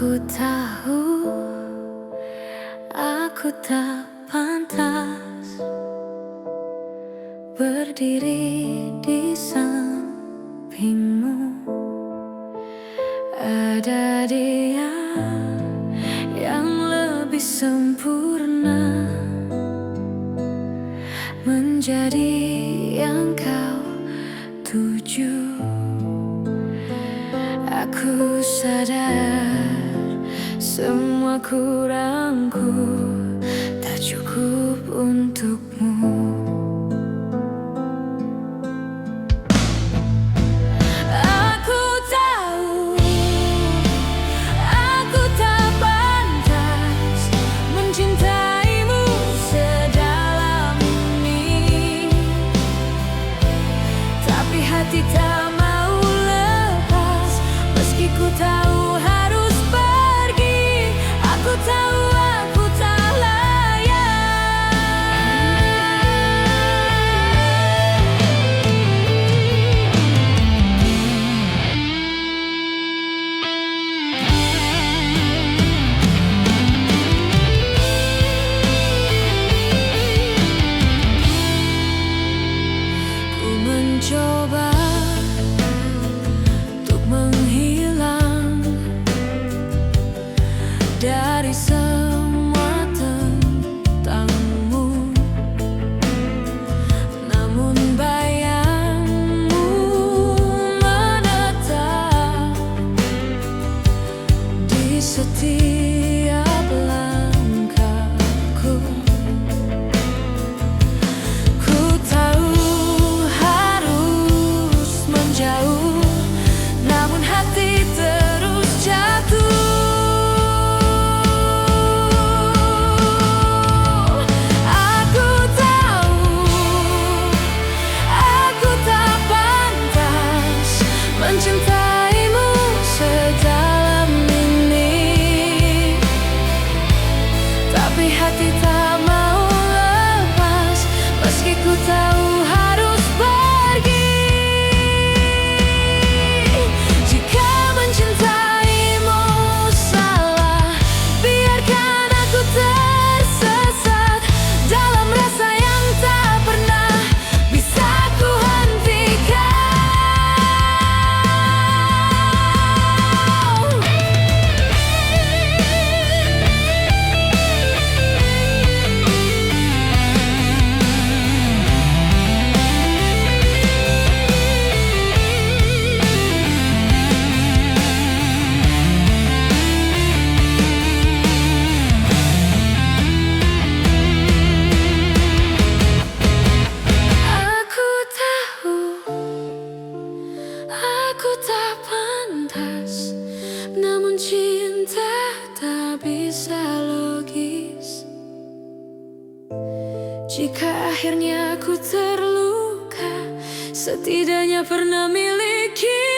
Aku tahu aku tak pantas berdiri di sampingmu. Ada dia yang lebih sempurna, menjadi yang kau tuju. Aku sadar semua kurangku tak cukup untukmu. Aku tahu aku tak pantas mencintaimu sedalam ini, tapi hati tak mau lepas meski ku tahu harus pergi. Aku tahu aku tak layak. Ku mencoba untuk menghilang dari semua tentangmu, namun bayangmu menetap di setiap langkahku. Ku tahu harus menjauh, namun hati terus jatuh. Aku tahu aku tak pantas mencintaimu sedalam ini, tapi hati tak mau lepas meski ku tahu harus pergi. Jika mencintaimu salah, biarkan aku tersesat dalam rasa yang tak pernah bisa ku hentikan. Aku tahu aku tak pantas, namun cinta tak bisa logis. Jika akhirnya aku terluka, setidaknya pernah miliki.